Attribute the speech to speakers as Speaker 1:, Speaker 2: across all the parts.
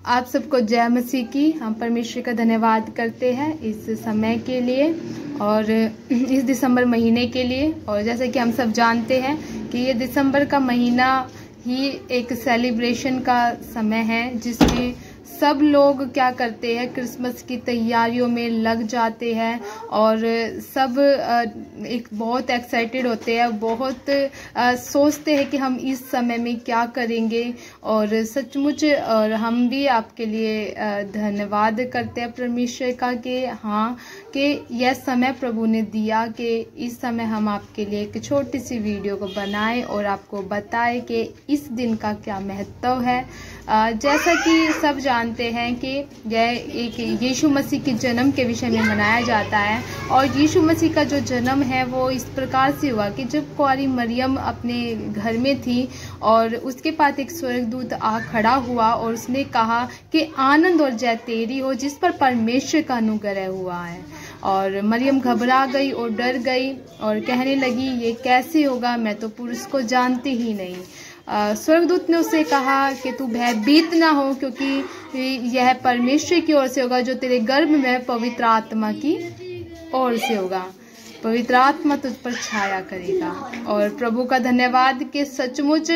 Speaker 1: आप सबको जय मसीह की। हम परमेश्वर का धन्यवाद करते हैं इस समय के लिए और इस दिसंबर महीने के लिए। और जैसे कि हम सब जानते हैं कि ये दिसंबर का महीना ही एक सेलिब्रेशन का समय है, जिसमें सब लोग क्या करते हैं, क्रिसमस की तैयारियों में लग जाते हैं और सब एक बहुत एक्साइटेड होते हैं, बहुत सोचते हैं कि हम इस समय में क्या करेंगे। और सचमुच और हम भी आपके लिए धन्यवाद करते हैं परमेश्वर का कि हाँ कि यह समय प्रभु ने दिया कि इस समय हम आपके लिए एक छोटी सी वीडियो को बनाएं और आपको बताएं कि इस दिन का क्या महत्व है। जैसा कि सब जानते हैं कि यह एक यीशु मसीह के जन्म के विषय में मनाया जाता है। और यीशु मसीह का जो जन्म है वो इस प्रकार से हुआ कि जब कुंवारी मरियम अपने घर में थी और उसके पास एक स्वर्गदूत आ खड़ा हुआ और उसने कहा कि आनंद और जय तेरी हो जिस पर परमेश्वर का अनुग्रह हुआ है। और मरियम घबरा गई और डर गई और कहने लगी, ये कैसे होगा, मैं तो पुरुष को जानती ही नहीं। स्वर्गदूत ने उससे कहा कि तू भयभीत ना हो, क्योंकि यह परमेश्वर की ओर से होगा जो तेरे गर्भ में पवित्र आत्मा की ओर से होगा। पवित्र आत्मा तुझ पर छाया करेगा। और प्रभु का धन्यवाद कि सचमुच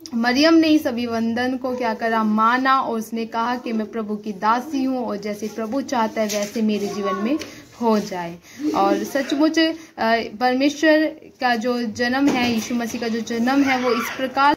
Speaker 1: मरियम ने इस अभिवंदन को क्या करा, माना और उसने कहा कि मैं प्रभु की दासी हूँ और जैसे प्रभु चाहता है वैसे मेरे जीवन में हो जाए। और सचमुच परमेश्वर का जो जन्म है, यीशु मसीह का जो जन्म है, वो इस प्रकार।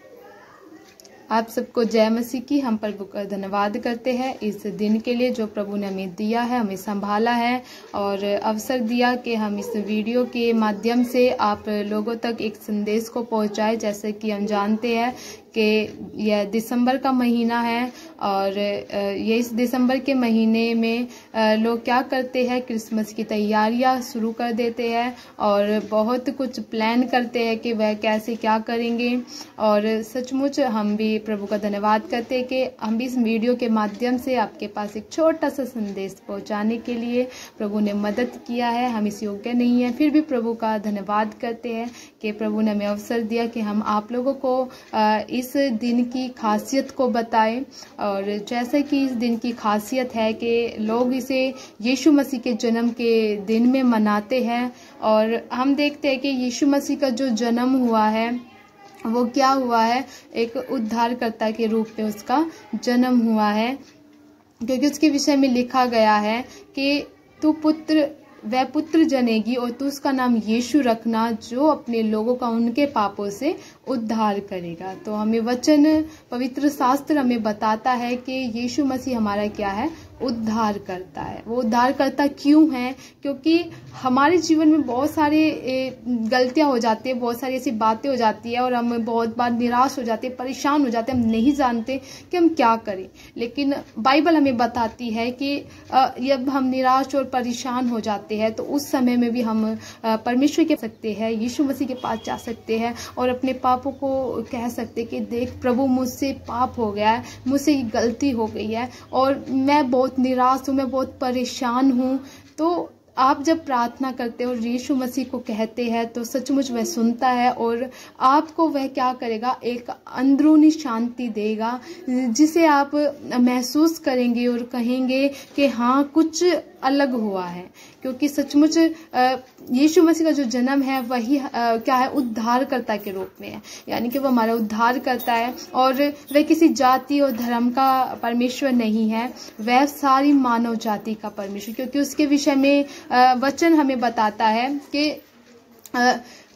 Speaker 1: आप सबको जय मसीह की। हम प्रभु का धन्यवाद करते हैं इस दिन के लिए जो प्रभु ने हमें दिया है, हमें संभाला है और अवसर दिया कि हम इस वीडियो के माध्यम से आप लोगों तक एक संदेश को पहुंचाएं। जैसे कि हम जानते हैं कि यह दिसंबर का महीना है और ये इस दिसंबर के महीने में लोग क्या करते हैं, क्रिसमस की तैयारियां शुरू कर देते हैं और बहुत कुछ प्लान करते हैं कि वह कैसे क्या करेंगे। और सचमुच हम भी प्रभु का धन्यवाद करते हैं कि हम भी इस वीडियो के माध्यम से आपके पास एक छोटा सा संदेश पहुंचाने के लिए प्रभु ने मदद किया है। हम इस योग्य नहीं है, फिर भी प्रभु का धन्यवाद करते हैं कि प्रभु ने हमें अवसर दिया कि हम आप लोगों को इस दिन की खासियत को बताएं। और जैसे कि इस दिन की खासियत है कि लोग इसे यीशु मसीह के जन्म के दिन में मनाते हैं। और हम देखते हैं कि यीशु मसीह का जो जन्म हुआ है वो क्या हुआ है, एक उद्धारकर्ता के रूप में उसका जन्म हुआ है, क्योंकि उसके विषय में लिखा गया है कि तू वह पुत्र जनेगी और तू उसका नाम यीशु रखना, जो अपने लोगों का उनके पापों से उद्धार करेगा। तो हमें वचन, पवित्र शास्त्र हमें बताता है कि यीशु मसीह हमारा क्या है, उद्धार करता है। वो उद्धार करता क्यों है? क्योंकि हमारे जीवन में बहुत सारे गलतियां हो जाती है, बहुत सारी ऐसी बातें हो जाती है और हम बहुत बार निराश हो जाते हैं, परेशान हो जाते हैं, हम नहीं जानते कि हम क्या करें। लेकिन बाइबल हमें बताती है कि जब हम निराश और परेशान हो जाते हैं तो उस समय में भी हम परमेश्वर के सकते हैं, यीशु मसीह के पास जा सकते हैं और अपने पापों को कह सकते कि देख प्रभु, मुझसे पाप हो गया है, मुझसे गलती हो गई है और मैं बहुत निराश हूँ, मैं बहुत परेशान हूँ। तो आप जब प्रार्थना करते हो और यीशु मसीह को कहते हैं तो सचमुच वह सुनता है और आपको वह क्या करेगा, एक अंदरूनी शांति देगा, जिसे आप महसूस करेंगे और कहेंगे कि हाँ कुछ अलग हुआ है। क्योंकि सचमुच यीशु मसीह का जो जन्म है वही क्या है, उद्धारकर्ता के रूप में है, यानी कि वो हमारा उद्धार करता है। और वह किसी जाति और धर्म का परमेश्वर नहीं है, वह सारी मानव जाति का परमेश्वर, क्योंकि उसके विषय में वचन हमें बताता है कि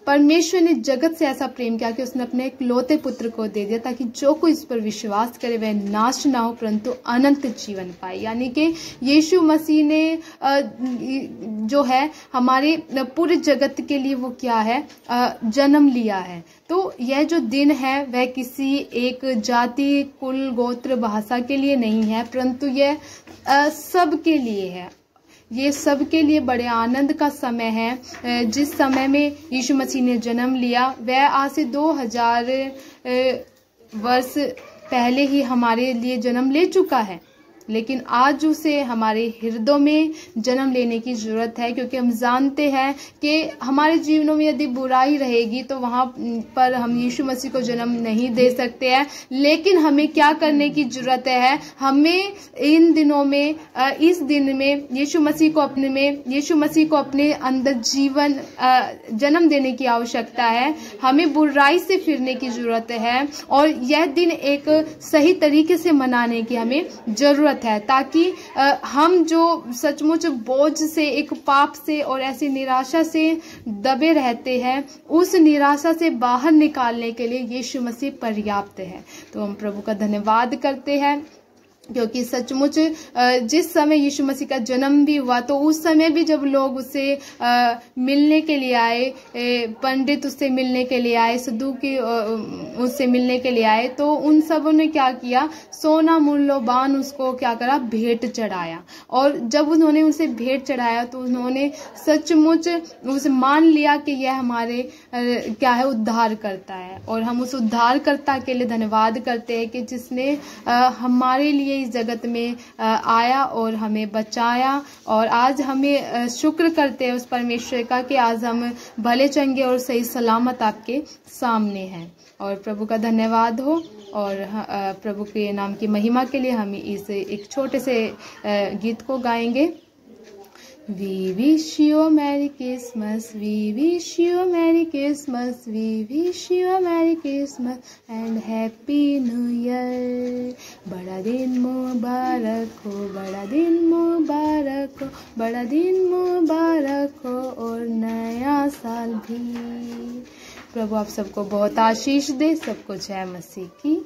Speaker 1: परमेश्वर ने जगत से ऐसा प्रेम किया कि उसने अपने इकलौते पुत्र को दे दिया ताकि जो कोई इस पर विश्वास करे वह नाश ना हो परंतु अनंत जीवन पाए। यानी कि यीशु मसीह ने जो है हमारे पूरे जगत के लिए वो क्या है, जन्म लिया है। तो यह जो दिन है वह किसी एक जाति, कुल, गोत्र, भाषा के लिए नहीं है, परंतु यह सब के लिए है। ये सबके लिए बड़े आनंद का समय है। जिस समय में यीशु मसीह ने जन्म लिया वह आज से 2000 वर्ष पहले ही हमारे लिए जन्म ले चुका है। लेकिन आज उसे हमारे हृदयों में जन्म लेने की जरूरत है, क्योंकि हम जानते हैं कि हमारे जीवनों में यदि बुराई रहेगी तो वहां पर हम यीशु मसीह को जन्म नहीं दे सकते हैं। लेकिन हमें क्या करने की जरूरत है, हमें इन दिनों में, इस दिन में यीशु मसीह को अपने अंदर जीवन जन्म देने की आवश्यकता है। हमें बुराई से फिरने की जरूरत है और यह दिन एक सही तरीके से मनाने की हमें जरूरत है, ताकि हम जो सचमुच बोझ से, एक पाप से और ऐसी निराशा से दबे रहते हैं, उस निराशा से बाहर निकालने के लिए यीशु मसीह पर्याप्त है। तो हम प्रभु का धन्यवाद करते हैं, क्योंकि सचमुच जिस समय यीशु मसीह का जन्म भी हुआ तो उस समय भी जब लोग उससे मिलने के लिए आए, पंडित उससे मिलने के लिए आए, सदूकी उससे मिलने के लिए आए, तो उन सबों ने क्या किया, सोना मूल्यवान उसको क्या करा, भेंट चढ़ाया। और जब उन्होंने उसे भेंट चढ़ाया तो उन्होंने सचमुच उसे मान लिया कि यह हमारे क्या है, उद्धार करता है। और हम उस उद्धारकर्ता के लिए धन्यवाद करते हैं कि जिसने हमारे लिए इस जगत में आया और हमें बचाया। और आज हमें शुक्र करते हैं उस परमेश्वर का कि आज हम भले चंगे और सही सलामत आपके सामने हैं। और प्रभु का धन्यवाद हो, और प्रभु के नाम की महिमा के लिए हम इस एक छोटे से गीत को गाएंगे। We wish you a Merry Christmas, we wish you a Merry Christmas, we wish you a Merry Christmas and Happy New Year। बड़ा दिन मुबारक हो, बड़ा दिन मुबारक हो, बड़ा दिन मुबारक हो और नया साल भी। प्रभु आप सबको बहुत आशीष दे। सबको जय मसीह की।